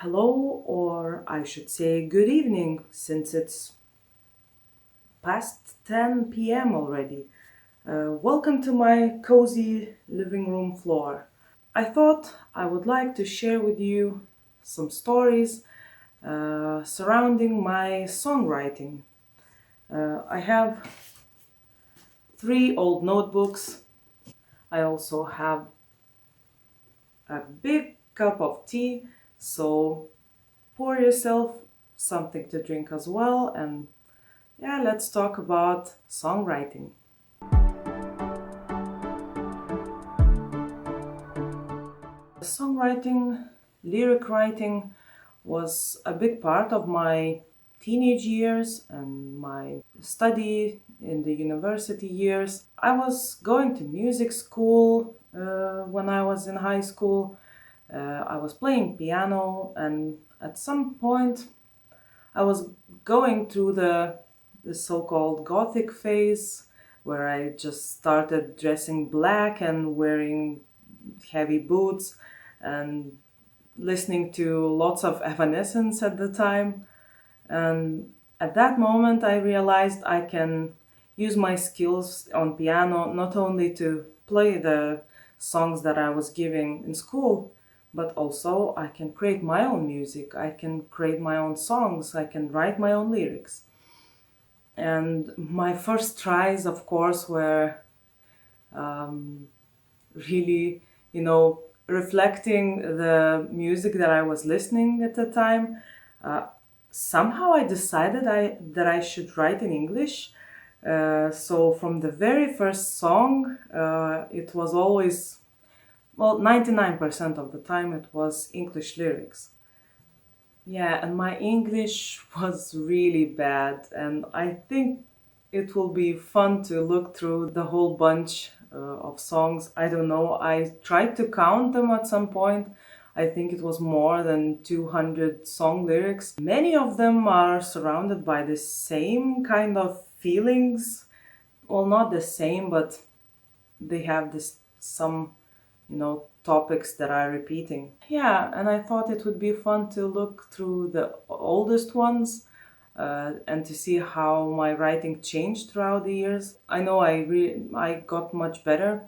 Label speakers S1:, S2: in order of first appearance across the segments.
S1: Hello, or I should say good evening, since it's past 10 p.m. already. Welcome to my cozy living room floor. I thought I would like to share with you some stories surrounding my songwriting. I have three old notebooks. I also have a big cup of tea, so pour yourself something to drink as well, and yeah, let's talk about songwriting. Songwriting, lyric writing was a big part of my teenage years and my study in the university years. I was going to music school when I was in high school. I was playing piano, and at some point, I was going through the so-called gothic phase where I just started dressing black and wearing heavy boots and listening to lots of Evanescence at the time. And at that moment, I realized I can use my skills on piano not only to play the songs that I was giving in school, but also I can create my own music. I can create my own songs. I can write my own lyrics. And my first tries, of course, were um, really, reflecting the music that I was listening at the time. Uh, Somehow I decided that I should write in English. So from the very first song, it was always, well, 99% of the time it was English lyrics. Yeah, and my English was really bad, and I think it will be fun to look through the whole bunch of songs. I don't know, I tried to count them at some point. I think it was more than 200 song lyrics. Many of them are surrounded by the same kind of feelings. Well, not the same, but they have this some topics that are repeating. Yeah, and I thought it would be fun to look through the oldest ones and to see how my writing changed throughout the years. I know I got much better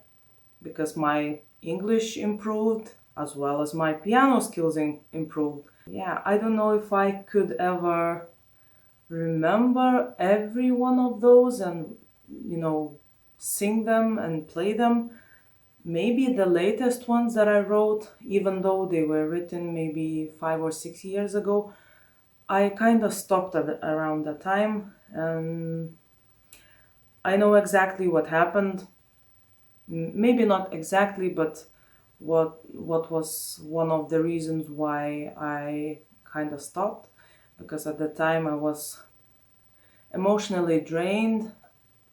S1: because my English improved as well as my piano skills improved. Yeah, I don't know if I could ever remember every one of those and you know sing them and play them. Maybe the latest ones that I wrote, even though they were written maybe 5 or 6 years ago, I kind of stopped around that time. And I know exactly what happened. Maybe not exactly, but what was one of the reasons why I kind of stopped. Because at the time I was emotionally drained.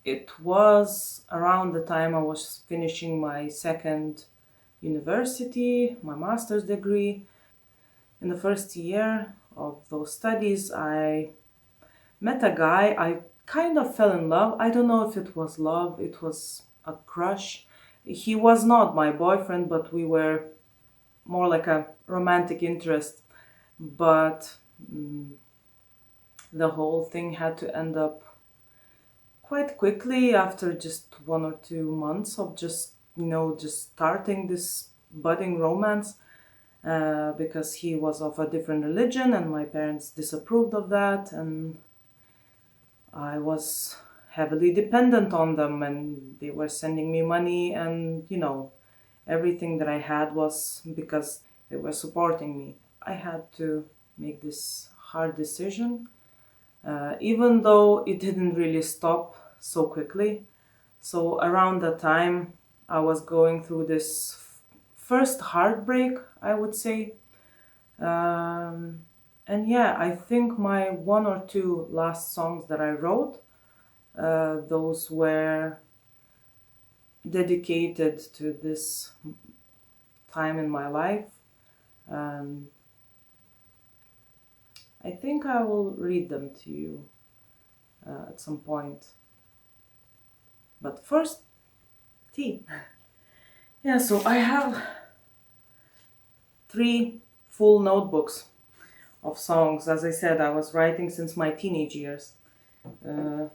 S1: It was around the time I was finishing my second university, my master's degree. In the first year of those studies, I met a guy. I kind of fell in love. I don't know if it was love, it was a crush. He was not my boyfriend, but we were more like a romantic interest. But the whole thing had to end up quite quickly after just 1 or 2 months of just starting this budding romance. Because he was of a different religion and my parents disapproved of that, and I was heavily dependent on them, and they were sending me money, and everything that I had was because they were supporting me. I had to make this hard decision, even though it didn't really stop so quickly. So around that time I was going through this first heartbreak, I would say. um, and yeah, I think my one or two last songs that I wrote, those were dedicated to this time in my life. Um, I think I will read them to you at some point. But first, tea. Yeah, so I have three full notebooks. of songs. As I said, I was writing since my teenage years. Uh,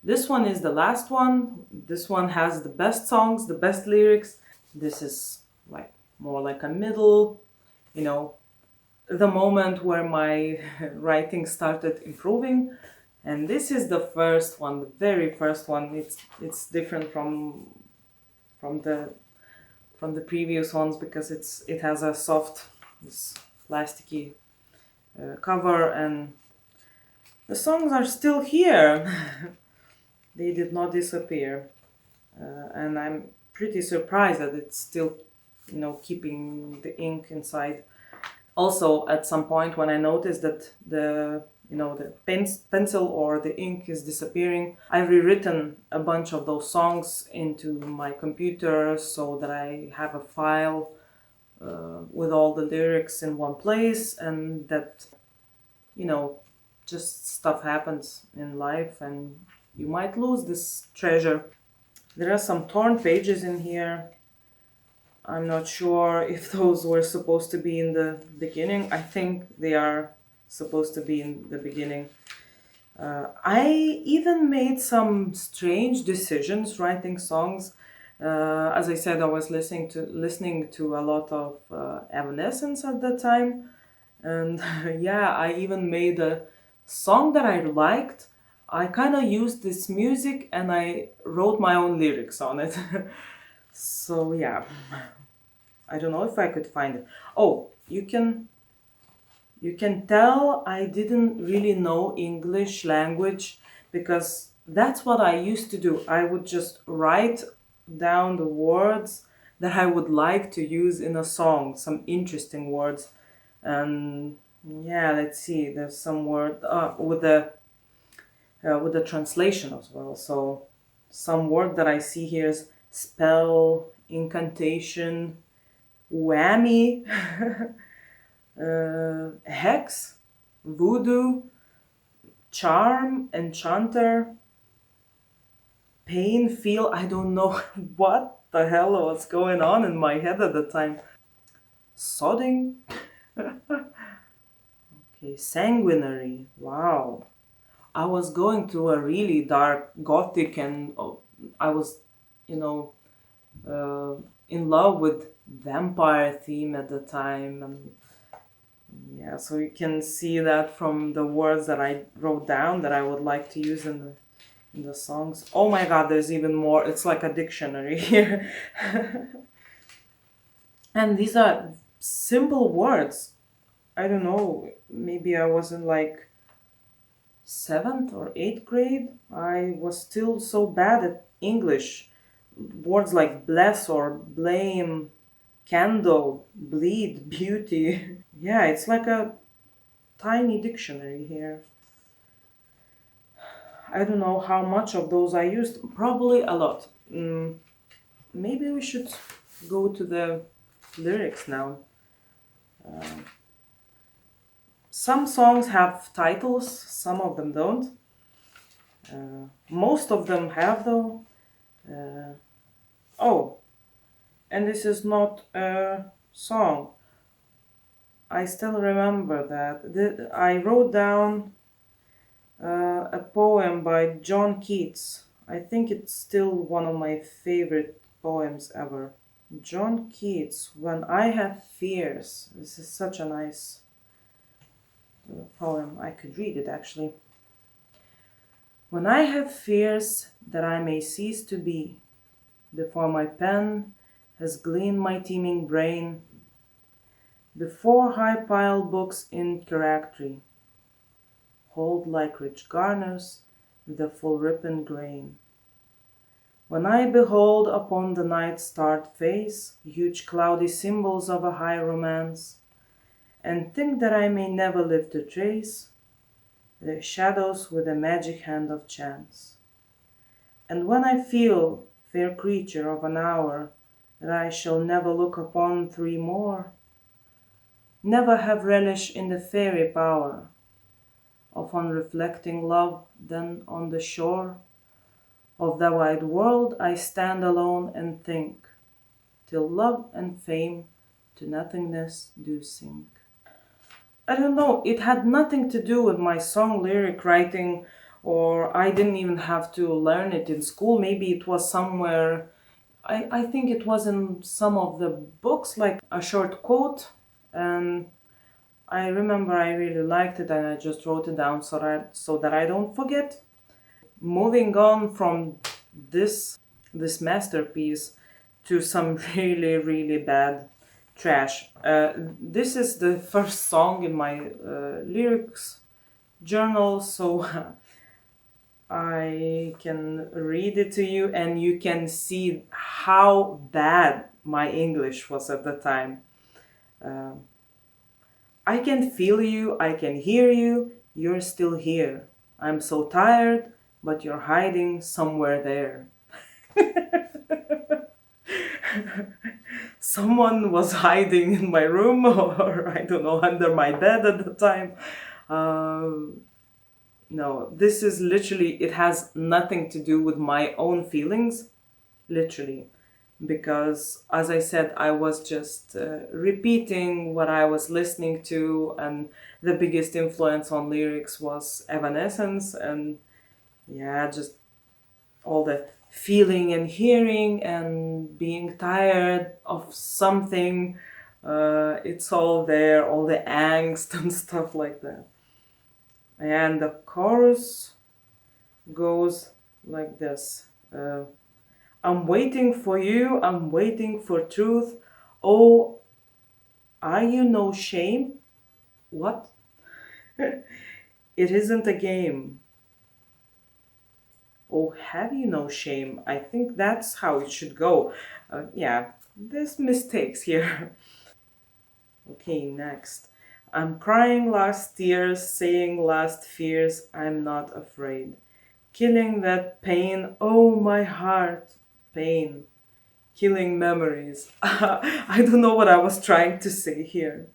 S1: this one is the last one. This one has the best songs, the best lyrics. This is like more like a middle, you know, the moment where my writing started improving. And this is the first one, the very first one. It's different from the from the previous ones because it has a soft, this plasticky cover, and the songs are still here. They did not disappear, and I'm pretty surprised that it's still, keeping the ink inside. Also, at some point when I noticed that the pencil or the ink is disappearing, I've rewritten a bunch of those songs into my computer so that I have a file with all the lyrics in one place, and that, just stuff happens in life and you might lose this treasure. There are some torn pages in here. I'm not sure if those were supposed to be in the beginning. I think they are supposed to be in the beginning. I even made some strange decisions writing songs. As I said, I was listening to a lot of Evanescence at that time, and yeah, I even made a song that I liked. I kind of used this music and I wrote my own lyrics on it. So yeah, I don't know if I could find it. Oh, you can tell I didn't really know English language because that's what I used to do. I would just write down the words that I would like to use in a song, some interesting words. And yeah, let's see, there's some word with the translation as well. So some word that I see here is spell, incantation, whammy, hex, voodoo, charm, enchanter, pain, feel. I don't know what the hell was going on in my head at the time. Sodding. Okay, sanguinary. Wow. I was going through a really dark gothic, and I was, you know, uh, in love with vampire theme at the time. And yeah, so you can see that from the words that I wrote down that I would like to use in the songs. Oh my God, there's even more. It's like a dictionary here. And these are simple words. I don't know, maybe I was in like seventh or eighth grade. I was still so bad at English. Words like bless or blame, candle, bleed, beauty. Yeah, it's like a tiny dictionary here. I don't know how much of those I used. Probably a lot. Maybe we should go to the lyrics now. Some songs have titles, some of them don't. Most of them have, though. Oh, and this is not a song. I still remember that. I wrote down a poem by John Keats. I think it's still one of my favorite poems ever. John Keats, When I Have Fears. This is such a nice poem. I could read it actually. When I have fears that I may cease to be, before my pen has gleaned my teeming brain, before high-piled books in charactery hold like rich garners the full ripened grain. When I behold upon the night-starred face huge cloudy symbols of a high romance, and think that I may never live to trace their shadows with the magic hand of chance. And when I feel, fair creature of an hour, that I shall never look upon three more, never have relish in the fairy power of unreflecting love, then on the shore of the wide world I stand alone and think, till love and fame to nothingness do sink. I don't know, it had nothing to do with my song lyric writing, or I didn't even have to learn it in school. Maybe it was somewhere, I think it was in some of the books, like a short quote. And I remember I really liked it and I just wrote it down so that I don't forget. Moving on from this masterpiece to some really really bad trash. This is the first song in my lyrics journal, so I can read it to you and you can see how bad my English was at the time. I can feel you, I can hear you, you're still here. I'm so tired, but you're hiding somewhere there. Someone was hiding in my room, or I don't know, under my bed at the time. Um, no, this is literally, it has nothing to do with my own feelings, literally. Because, as I said, I was just repeating what I was listening to, and the biggest influence on lyrics was Evanescence, and yeah, just all the feeling and hearing and being tired of something. It's all there, all the angst and stuff like that. And the chorus goes like this. I'm waiting for you, I'm waiting for truth. Oh, are you no shame? What? It isn't a game. Oh, have you no shame? I think that's how it should go. Yeah, there's mistakes here. Okay, next. I'm crying last tears, saying last fears, I'm not afraid. Killing that pain, oh my heart, pain. Killing memories. I don't know what I was trying to say here.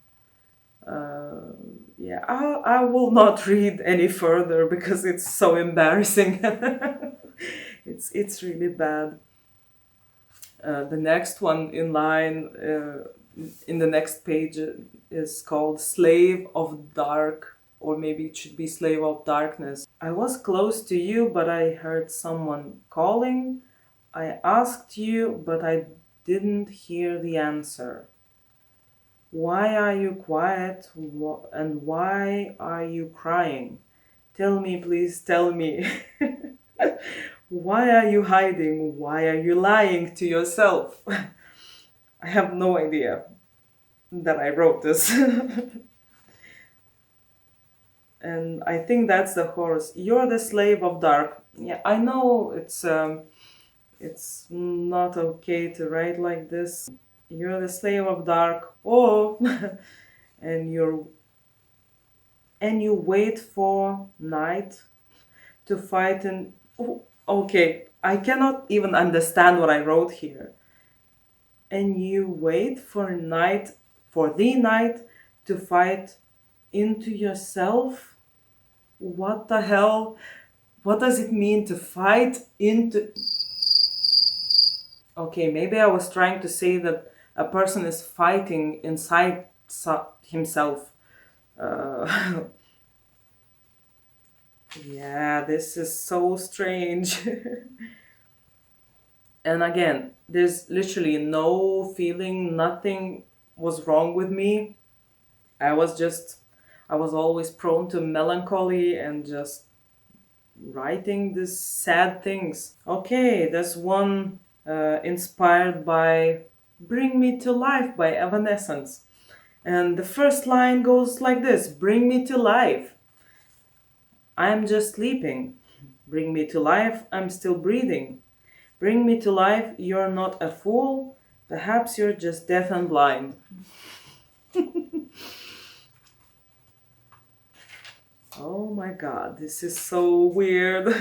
S1: Yeah, I will not read any further because it's so embarrassing. It's really bad. The next one in line, in the next page, is called Slave of Dark, or maybe it should be Slave of Darkness. I was close to you, but I heard someone calling. I asked you, but I didn't hear the answer. Why are you quiet and why are you crying? Tell me, please tell me. Why are you hiding? Why are you lying to yourself? I have no idea that I wrote this. And I think that's the chorus. You're the slave of dark. Yeah, I know it's not okay to write like this. You're the slave of dark. Oh, and you wait for night to fight and oh, okay, I cannot even understand what I wrote here. And you wait for the night to fight into yourself. What the hell? What does it mean to fight into? Okay, maybe I was trying to say that a person is fighting inside himself. Uh, yeah, this is so strange. And again, there's literally no feeling, nothing was wrong with me. I was just, I was always prone to melancholy and just writing these sad things. Okay, there's one inspired by Bring Me to Life by Evanescence. And the first line goes like this: Bring me to life. I'm just sleeping. Bring me to life. I'm still breathing. Bring me to life. You're not a fool. Perhaps you're just deaf and blind. Oh my god, this is so weird.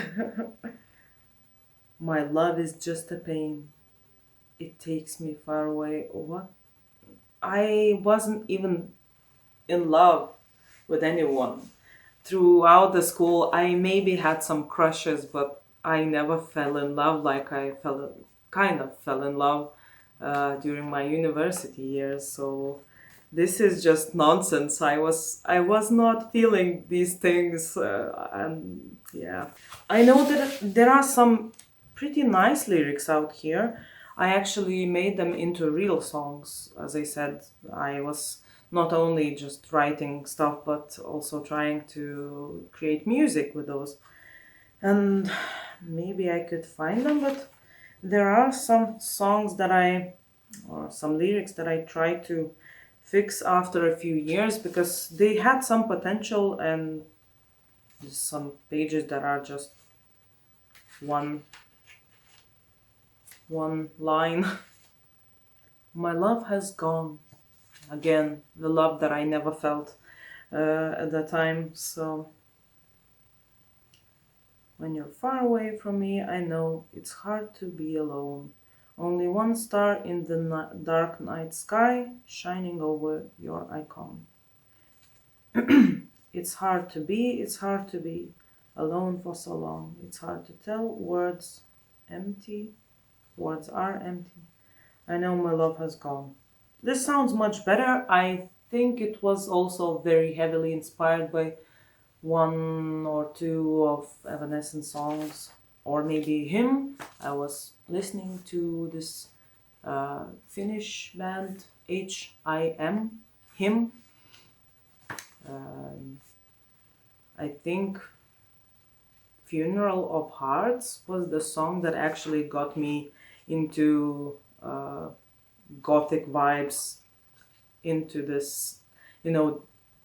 S1: My love is just a pain. It takes me far away. What? I wasn't even in love with anyone. Throughout the school, I maybe had some crushes, but I never fell in love like kind of fell in love during my university years. So this is just nonsense. I was not feeling these things, and yeah, I know that there are some pretty nice lyrics out here. I actually made them into real songs. As I said, I was not only just writing stuff, but also trying to create music with those. And maybe I could find them, but there are some songs that or some lyrics that I tried to fix after a few years because they had some potential, and some pages that are just one one line. My love has gone. Again, the love that I never felt at that time. So when you're far away from me, I know it's hard to be alone. Only one star in the dark night sky shining over your icon. It's hard to be alone for so long. It's hard to tell empty. Words are empty. I know my love has gone. This sounds much better. I think it was also very heavily inspired by one or two of Evanescence songs, or maybe him. I was listening to this Finnish band him. Um, I think Funeral of Hearts was the song that actually got me into gothic vibes, into this,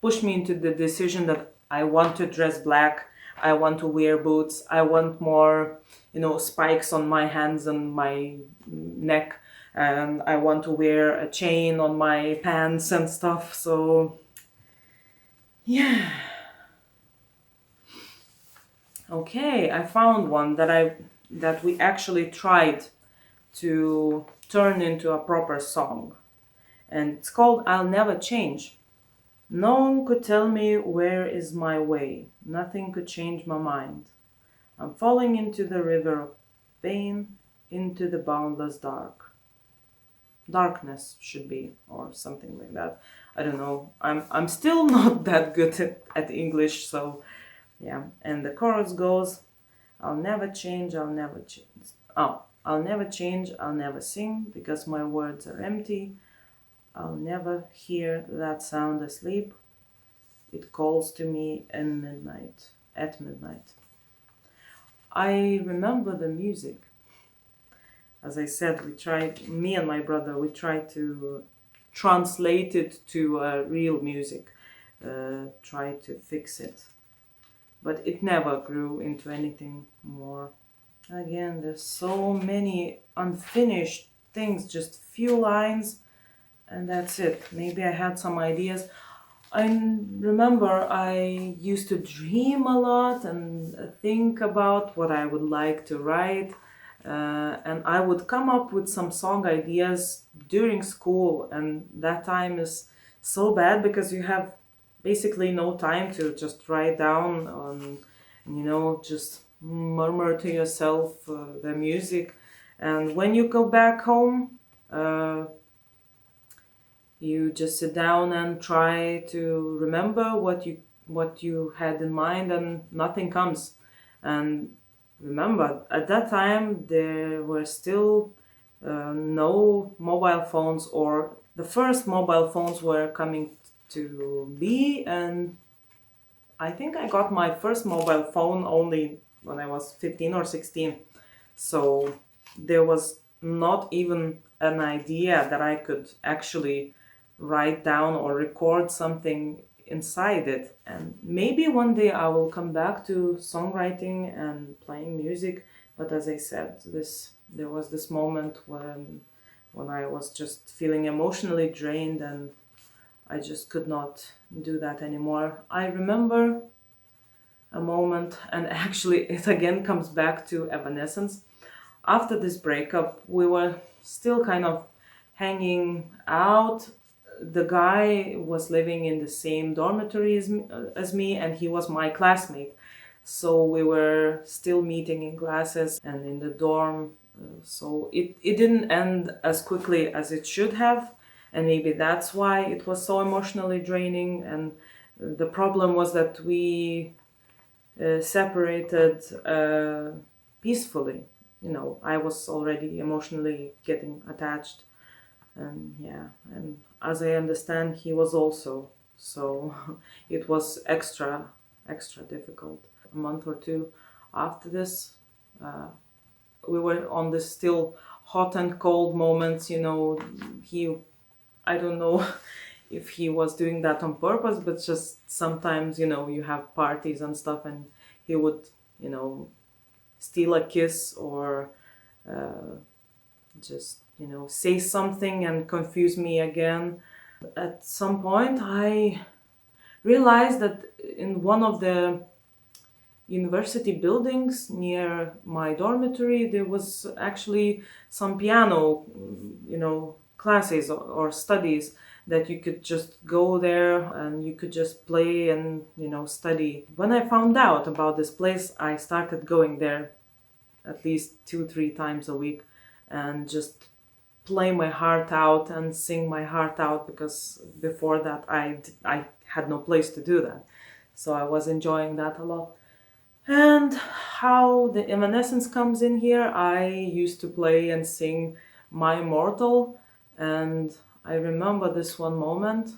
S1: push me into the decision that I want to dress black, I want to wear boots, I want more, spikes on my hands and my neck, and I want to wear a chain on my pants and stuff. So, yeah. Okay, I found one that we actually tried to turn into a proper song. And it's called I'll Never Change. No one could tell me where is my way. Nothing could change my mind. I'm falling into the river of pain, into the boundless dark. Darkness should be, or something like that. I don't know. I'm still not that good at English, so yeah. And the chorus goes, I'll never change, I'll never change. Oh, I'll never change, I'll never sing, because my words are empty. I'll never hear that sound asleep. It calls to me at midnight. I remember the music. As I said, me and my brother, we tried to translate it to real music, try to fix it. But it never grew into anything more. Again, there's so many unfinished things, just few lines, and that's it. Maybe I had some ideas. I remember I used to dream a lot and think about what I would like to write, and I would come up with some song ideas during school, and that time is so bad because you have basically no time to just write down on, just murmur to yourself the music. And when you go back home, you just sit down and try to remember what you had in mind, and nothing comes. And remember, at that time there were still no mobile phones, or the first mobile phones were coming to be, and I think I got my first mobile phone only when I was 15 or 16. So there was not even an idea that I could actually write down or record something inside it. And maybe one day I will come back to songwriting and playing music. But as I said, there was this moment when I was just feeling emotionally drained, and I just could not do that anymore. I remember a moment, and actually it again comes back to Evanescence. After this breakup, we were still kind of hanging out. The guy was living in the same dormitory as me, and he was my classmate. So we were still meeting in classes and in the dorm. So it didn't end as quickly as it should have. And maybe that's why it was so emotionally draining. And the problem was that we separated peacefully. I was already emotionally getting attached, and yeah, and as I understand, he was also. So it was extra difficult. A month or two after this, uh, we were on this still hot and cold moments. He, I don't know if he was doing that on purpose, but just sometimes, you have parties and stuff, and he would, you know, steal a kiss, or just, say something and confuse me again. At some point, I realized that in one of the university buildings near my dormitory, there was actually some piano, classes or studies that you could just go there and you could just play and, study. When I found out about this place, I started going there at least 2-3 times a week and just play my heart out and sing my heart out, because before that I had no place to do that. So I was enjoying that a lot. And how the evanescence comes in here, I used to play and sing My Immortal, and I remember this one moment.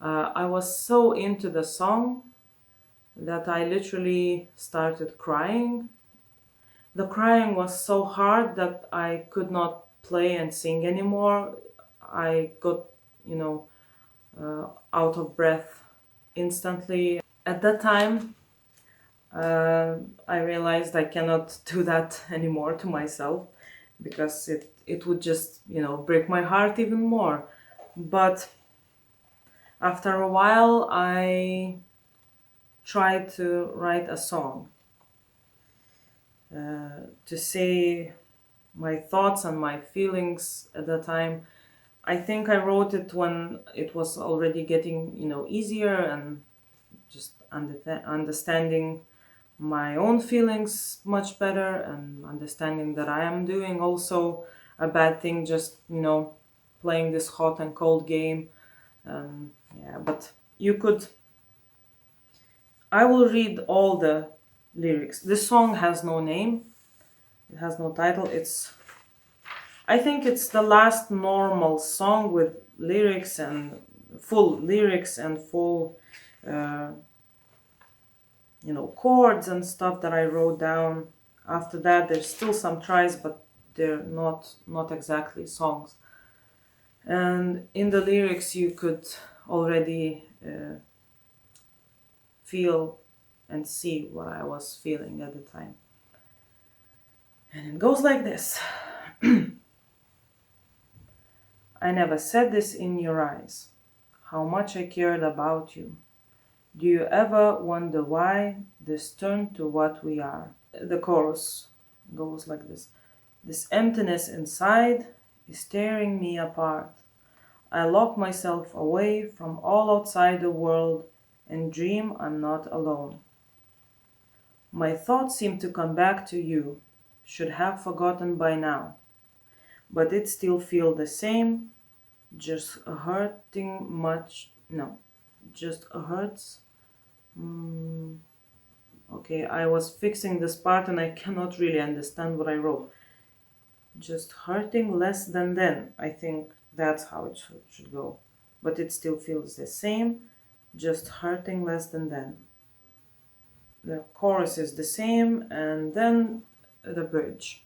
S1: I was so into the song that I literally started crying. The crying was so hard that I could not play and sing anymore. I got, out of breath instantly. At that time, I realized I cannot do that anymore to myself, because it would just, break my heart even more. But after a while, I tried to write a song to say my thoughts and my feelings at the time. I think I wrote it when it was already getting, easier, and just understanding my own feelings much better, and understanding that I am doing also a bad thing, just, playing this hot and cold game. Yeah, but I will read all the lyrics. This song has no name, it has no title. I think it's the last normal song with lyrics and full lyrics and full, uh, chords and stuff that I wrote down. After that, there's still some tries, but they're not exactly songs. And in the lyrics, you could already feel and see what I was feeling at the time. And it goes like this. I never said this in your eyes, how much I cared about you. Do you ever wonder why this turned to what we are? The chorus goes like this. This emptiness inside is tearing me apart. I lock myself away from all outside the world and dream I'm not alone. My thoughts seem to come back to you, should have forgotten by now. But it still feels the same, just hurting much. No, just hurts. Okay, I was fixing this part and I cannot really understand what I wrote. Just hurting less than then. I think that's how it should go. But it still feels the same, just hurting less than then. The chorus is the same, and then the bridge.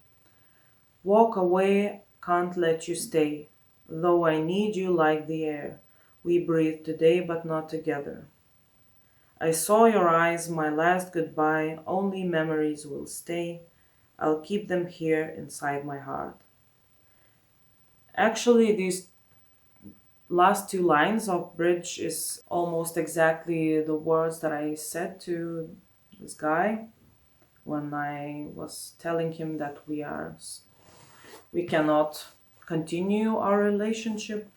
S1: Walk away, can't let you stay, though I need you like the air. We breathe today, but not together. I saw your eyes, my last goodbye, only memories will stay. I'll keep them here inside my heart. Actually, these last two lines of bridge is almost exactly the words that I said to this guy when I was telling him that we cannot continue our relationship.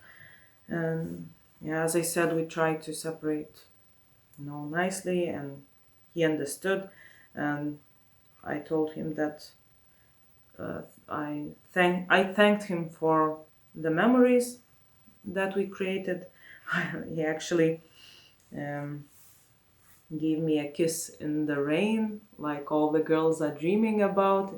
S1: And yeah, as I said, we tried to separate, nicely, and he understood. And I told him that I thanked him for the memories that we created. He actually um, gave me a kiss in the rain, like all the girls are dreaming about.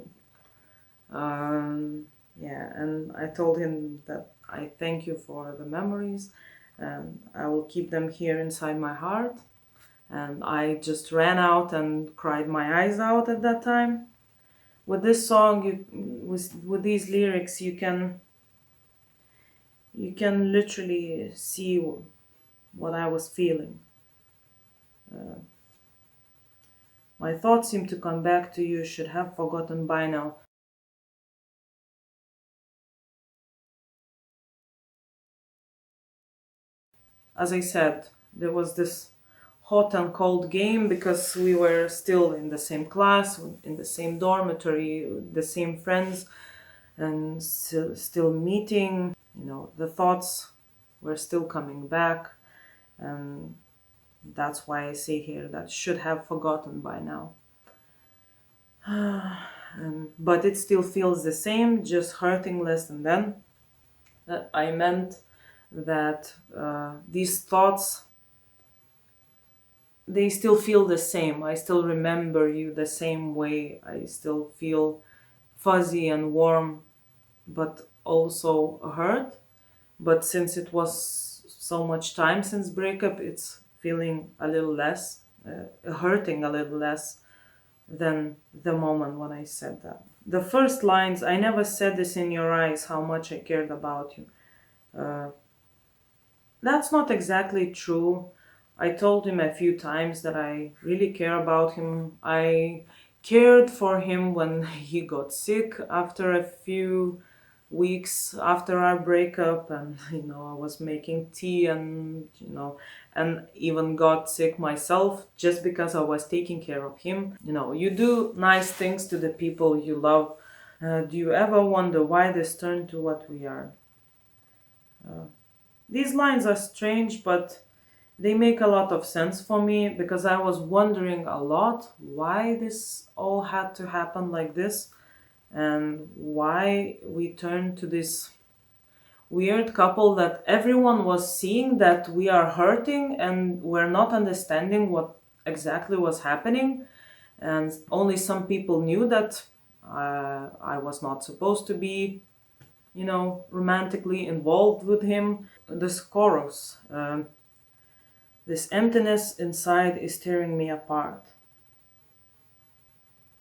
S1: Yeah, and I told him that I thank you for the memories and I will keep them here inside my heart. And I just ran out and cried my eyes out at that time. With this song, with these lyrics, you can literally see what I was feeling. My thoughts seem to come back to you, should have forgotten by now. As I said, there was this hot and cold game because we were still in the same class, in the same dormitory, the same friends, and still meeting. The thoughts were still coming back, and that's why I say here that should have forgotten by now. But it still feels the same, just hurting less than then. That I meant that these thoughts, they still feel the same. I still remember you the same way. I still feel fuzzy and warm, but also hurt. But since it was so much time since breakup, it's feeling a little less, hurting a little less than the moment when I said that. The first lines, I never said this in your eyes, how much I cared about you. Uh, that's not exactly true. I told him a few times that I really care about him. I cared for him when he got sick after a few weeks after our breakup, and I was making tea, and even got sick myself just because I was taking care of him. You do nice things to the people you love. Do you ever wonder why this turned to what we are? These lines are strange, but they make a lot of sense for me because I was wondering a lot why this all had to happen like this and why we turned to this weird couple that everyone was seeing that we are hurting and we're not understanding what exactly was happening. And only some people knew that I was not supposed to be, romantically involved with him. This chorus. This emptiness inside is tearing me apart.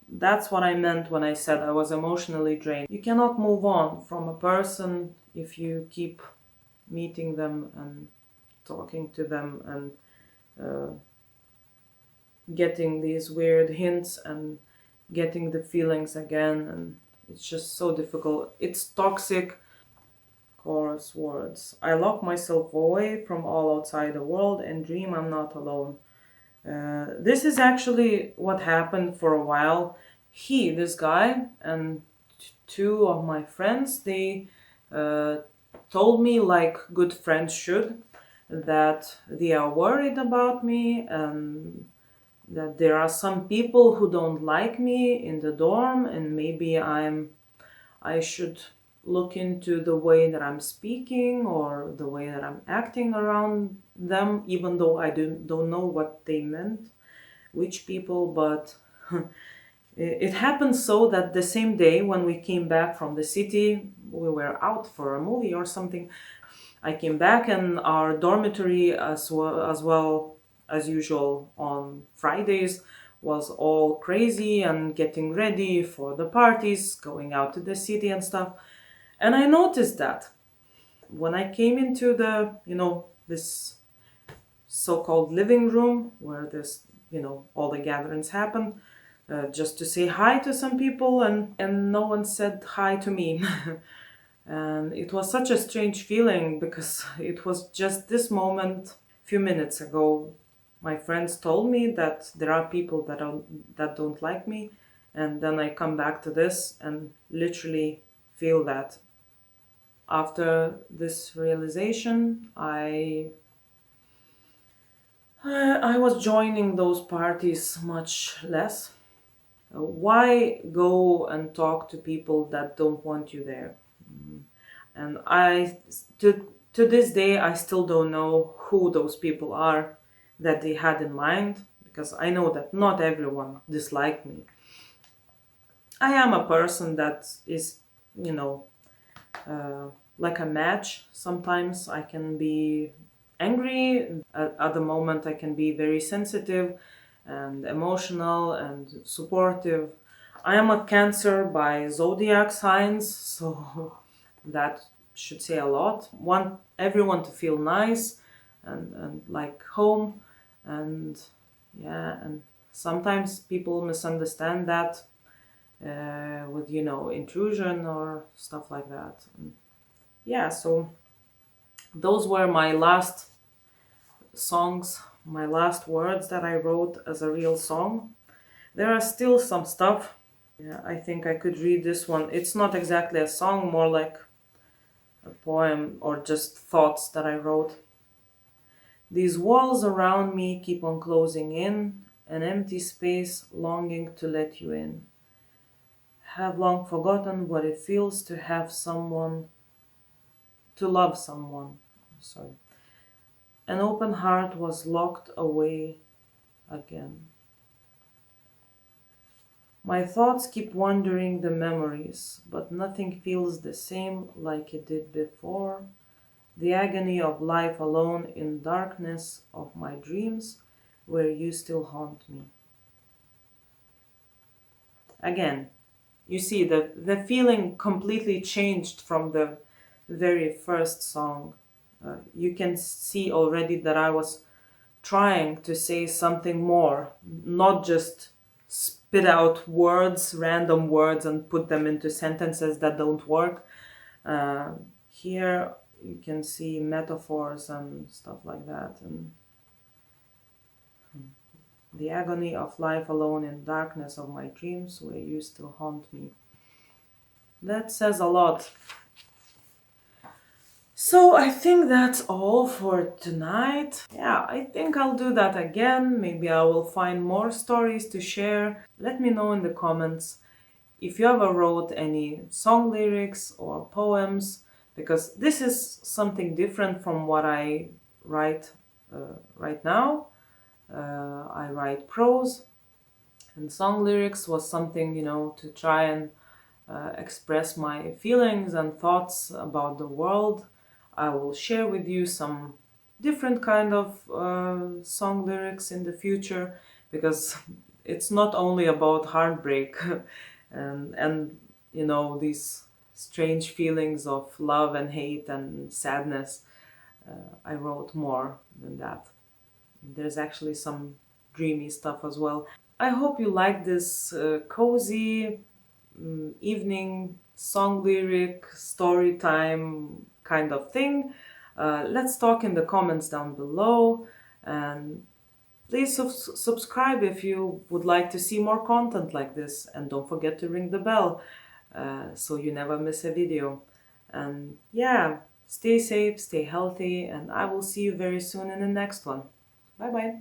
S1: That's what I meant when I said I was emotionally drained. You cannot move on from a person if you keep meeting them and talking to them and uh, getting these weird hints and getting the feelings again. And it's just so difficult. It's toxic. Chorus words. I lock myself away from all outside the world and dream I'm not alone. This is actually what happened for a while. This guy, and two of my friends, they uh, told me, like good friends should, that they are worried about me and that there are some people who don't like me in the dorm, and maybe I should look into the way that I'm speaking or the way that I'm acting around them, even though I don't know what they meant, which people, but it happened so that the same day when we came back from the city, we were out for a movie or something. I came back and our dormitory, as well as usual on Fridays, was all crazy and getting ready for the parties, going out to the city and stuff. And I noticed that when I came into this so-called living room where all the gatherings happen, just to say hi to some people, and no one said hi to me. And it was such a strange feeling because it was just this moment, a few minutes ago, my friends told me that there are people that don't like me, and then I come back to this and literally feel that. After this realization, I was joining those parties much less. Why go and talk to people that don't want you there? And To this day, I still don't know who those people are that they had in mind, because I know that not everyone disliked me. I am a person that is, you know, like a match. Sometimes I can be angry, at the moment I can be very sensitive and emotional and supportive. I am a Cancer by zodiac signs, so that should say a lot. Want everyone to feel nice and like home, and yeah, and sometimes people misunderstand that with, you know, intrusion or stuff like that. Yeah, so those were my last songs, my last words that I wrote as a real song. There are still some stuff. Yeah, I think I could read this one. It's not exactly a song, more like a poem or just thoughts that I wrote. These walls around me keep on closing in, an empty space longing to let you in. Have long forgotten what it feels to have someone, to love someone. Sorry. An open heart was locked away again. My thoughts keep wandering the memories, but nothing feels the same like it did before. The agony of life alone in darkness of my dreams, where you still haunt me. Again, you see the feeling completely changed from the very first song. You can see already that I was trying to say something more, not just spit out words, random words, and put them into sentences that don't work. Uh, Here you can see metaphors and stuff like that. And the agony of life alone in darkness of my dreams, where you still haunt me. That says a lot. So I think that's all for tonight. Yeah, I think I'll do that again. Maybe I will find more stories to share. Let me know in the comments if you ever wrote any song lyrics or poems, because this is something different from what I write right now. I write prose, and song lyrics was something, you know, to try and express my feelings and thoughts about the world. I will share with you some different kind of song lyrics in the future, because it's not only about heartbreak and you know, these strange feelings of love and hate and sadness. I wrote more than that. There's actually some dreamy stuff as well. I hope you like this cozy evening song lyric story time kind of thing. Let's talk in the comments down below, and please subscribe if you would like to see more content like this, and don't forget to ring the bell so you never miss a video. And yeah, stay safe, stay healthy, and I will see you very soon in the next one. Bye bye.